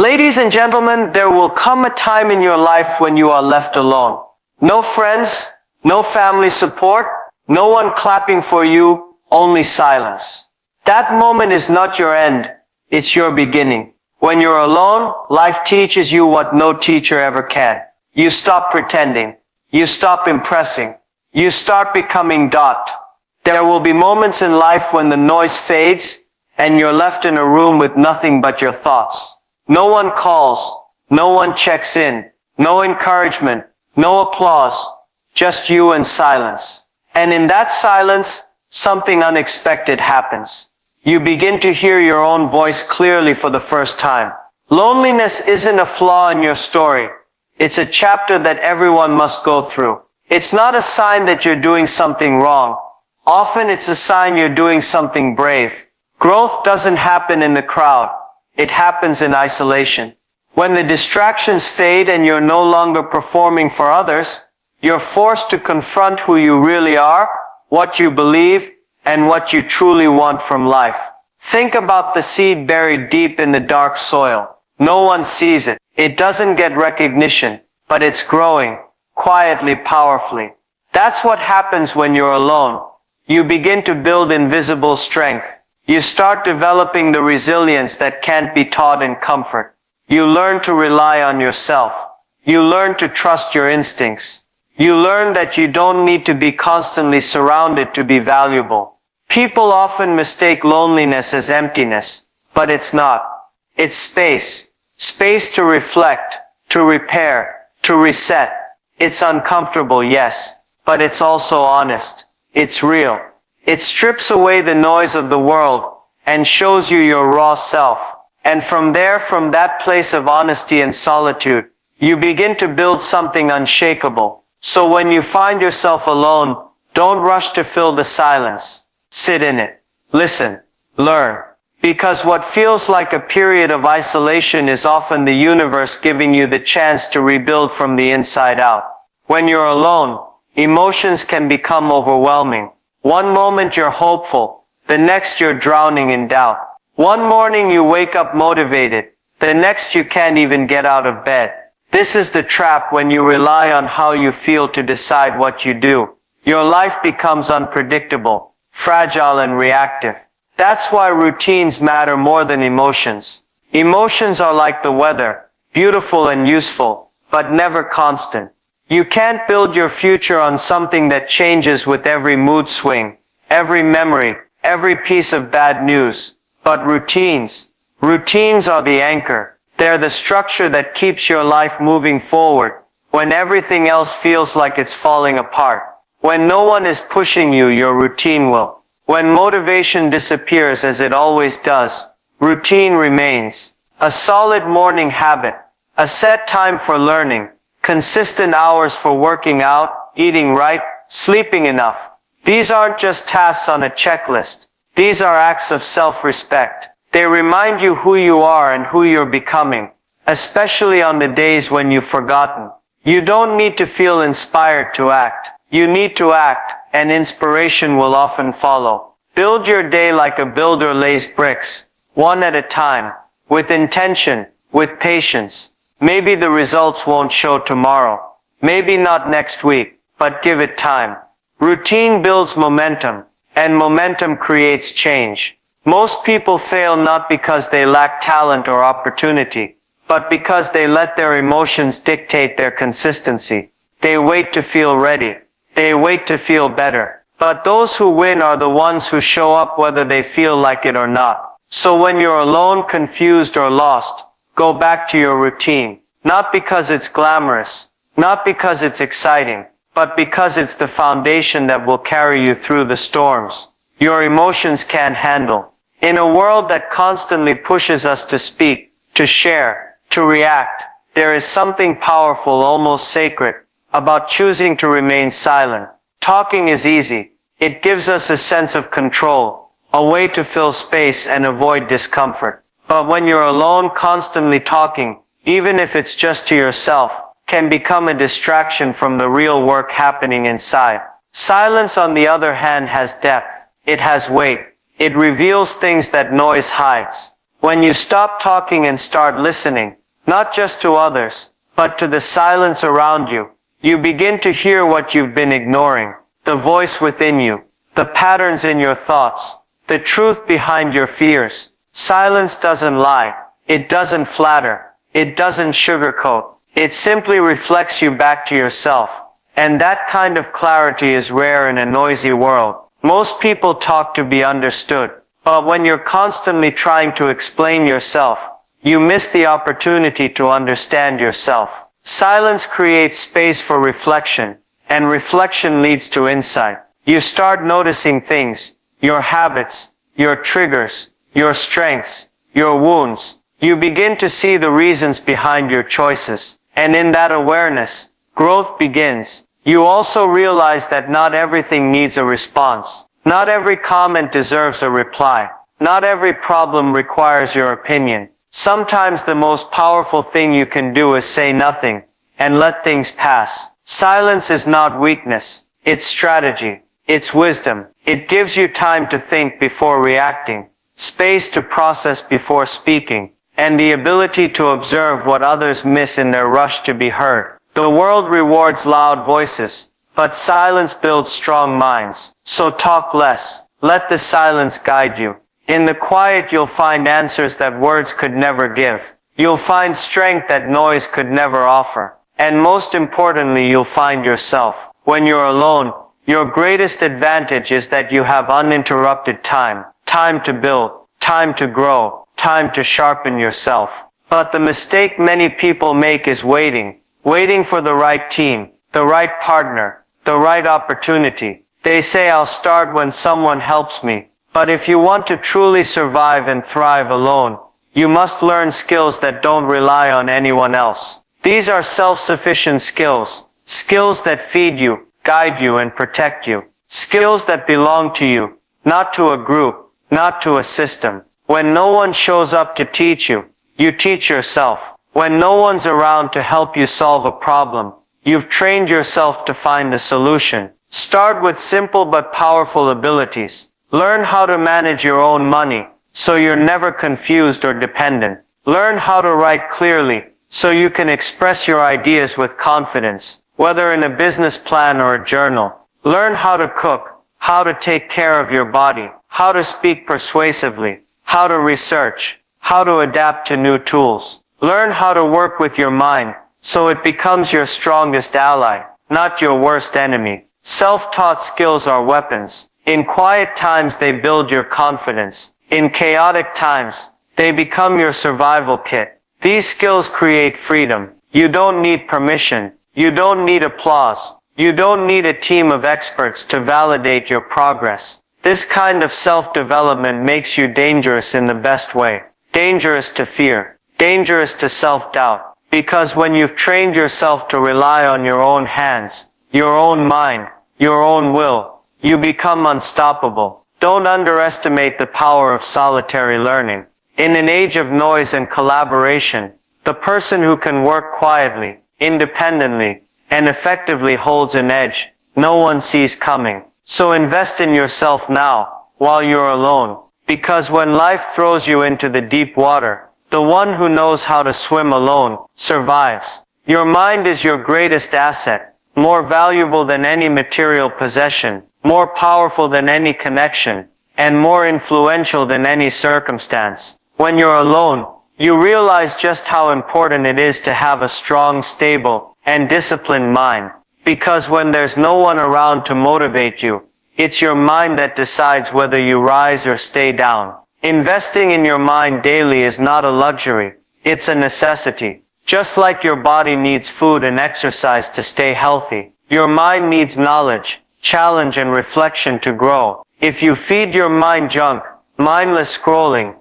Ladies and gentlemen, there will come a time in your life when you are left alone. No friends, no family support, no one clapping for you, only silence. That moment is not your end, it's your beginning. When you're alone, life teaches you what no teacher ever can. You stop pretending. You stop impressing. You start becoming dot. There will be moments in life when the noise fades and you're left in a room with nothing but your thoughts. No one calls. No one checks in. No encouragement. No applause. Just you and silence. And in that silence, something unexpected happens. You begin to hear your own voice clearly for the first time. Loneliness isn't a flaw in your story. It's a chapter that everyone must go through. It's not a sign that you're doing something wrong. Often it's a sign you're doing something brave. Growth doesn't happen in the crowd. It happens in isolation. When the distractions fade and you're no longer performing for others, you're forced to confront who you really are, what you believe, and what you truly want from life. Think about the seed buried deep in the dark soil. No one sees it. It doesn't get recognition, but it's growing, quietly, powerfully. That's what happens when you're alone. You begin to build invisible strength. You start developing the resilience that can't be taught in comfort. You learn to rely on yourself. You learn to trust your instincts. You learn that you don't need to be constantly surrounded to be valuable. People often mistake loneliness as emptiness, but it's not. It's space. Space to reflect, to repair, to reset. It's uncomfortable, yes, but it's also honest. It's real. It strips away the noise of the world and shows you your raw self. And from that place of honesty and solitude, you begin to build something unshakable. So when you find yourself alone, don't rush to fill the silence. Sit in it. Listen. Learn. Because what feels like a period of isolation is often the universe giving you the chance to rebuild from the inside out. When you're alone, emotions can become overwhelming. One moment you're hopeful, the next you're drowning in doubt. One morning you wake up motivated, the next you can't even get out of bed. This is the trap when you rely on how you feel to decide what you do. Your life becomes unpredictable, fragile and reactive. That's why routines matter more than emotions. Emotions are like the weather, beautiful and useful, but never constant. You can't build your future on something that changes with every mood swing, every memory, every piece of bad news. But routines are the anchor. They're the structure that keeps your life moving forward when everything else feels like it's falling apart. When no one is pushing you, your routine will. When motivation disappears, as it always does, routine remains. A solid morning habit, a set time for learning, consistent hours for working out, eating right, sleeping enough. These aren't just tasks on a checklist. These are acts of self-respect. They remind you who you are and who you're becoming, especially on the days when you've forgotten. You don't need to feel inspired to act. You need to act, and inspiration will often follow. Build your day like a builder lays bricks, one at a time, with intention, with patience. Maybe the results won't show tomorrow. Maybe not next week, but give it time. Routine builds momentum, and momentum creates change. Most people fail not because they lack talent or opportunity, but because they let their emotions dictate their consistency. They wait to feel ready. They wait to feel better. But those who win are the ones who show up whether they feel like it or not. So when you're alone, confused, or lost, go back to your routine. Not because it's glamorous, not because it's exciting, but because it's the foundation that will carry you through the storms your emotions can't handle. In a world that constantly pushes us to speak, to share, to react, there is something powerful, almost sacred, about choosing to remain silent. Talking is easy. It gives us a sense of control, a way to fill space and avoid discomfort. But when you're alone, constantly talking, even if it's just to yourself, can become a distraction from the real work happening inside. Silence, on the other hand, has depth. It has weight. It reveals things that noise hides. When you stop talking and start listening, not just to others, but to the silence around you, you begin to hear what you've been ignoring, the voice within you, the patterns in your thoughts, the truth behind your fears. Silence doesn't lie. It doesn't flatter. It doesn't sugarcoat. It simply reflects you back to yourself. And that kind of clarity is rare in a noisy world. Most people talk to be understood. But when you're constantly trying to explain yourself, you miss the opportunity to understand yourself. Silence creates space for reflection, and reflection leads to insight. You start noticing things, your habits, your triggers, your strengths, your wounds. You begin to see the reasons behind your choices. And in that awareness, growth begins. You also realize that not everything needs a response. Not every comment deserves a reply. Not every problem requires your opinion. Sometimes the most powerful thing you can do is say nothing and let things pass. Silence is not weakness. It's strategy. It's wisdom. It gives you time to think before reacting, space to process before speaking, and the ability to observe what others miss in their rush to be heard. The world rewards loud voices, but silence builds strong minds. So talk less. Let the silence guide you. In the quiet you'll find answers that words could never give. You'll find strength that noise could never offer. And most importantly, you'll find yourself. When you're alone, your greatest advantage is that you have uninterrupted time. Time to build, time to grow, time to sharpen yourself. But the mistake many people make is waiting. Waiting for the right team, the right partner, the right opportunity. They say I'll start when someone helps me. But if you want to truly survive and thrive alone, you must learn skills that don't rely on anyone else. These are self-sufficient skills. Skills that feed you, guide you, and protect you. Skills that belong to you, not to a group, not to a system. When no one shows up to teach you, you teach yourself. When no one's around to help you solve a problem, you've trained yourself to find the solution. Start with simple but powerful abilities. Learn how to manage your own money, so you're never confused or dependent. Learn how to write clearly, so you can express your ideas with confidence, whether in a business plan or a journal. Learn how to cook, how to take care of your body, how to speak persuasively, how to research, how to adapt to new tools. Learn how to work with your mind, so it becomes your strongest ally, not your worst enemy. Self-taught skills are weapons. In quiet times they build your confidence. In chaotic times, they become your survival kit. These skills create freedom. You don't need permission. You don't need applause. You don't need a team of experts to validate your progress. This kind of self-development makes you dangerous in the best way. Dangerous to fear. Dangerous to self-doubt. Because when you've trained yourself to rely on your own hands, your own mind, your own will, you become unstoppable. Don't underestimate the power of solitary learning. In an age of noise and collaboration, the person who can work quietly, independently, and effectively holds an edge no one sees coming. So invest in yourself now, while you're alone. Because when life throws you into the deep water, the one who knows how to swim alone survives. Your mind is your greatest asset, more valuable than any material possession, more powerful than any connection, and more influential than any circumstance. When you're alone, you realize just how important it is to have a strong, stable, and disciplined mind. Because when there's no one around to motivate you, it's your mind that decides whether you rise or stay down. Investing in your mind daily is not a luxury, it's a necessity. Just like your body needs food and exercise to stay healthy, your mind needs knowledge, challenge, and reflection to grow. If you feed your mind junk, mindless scrolling,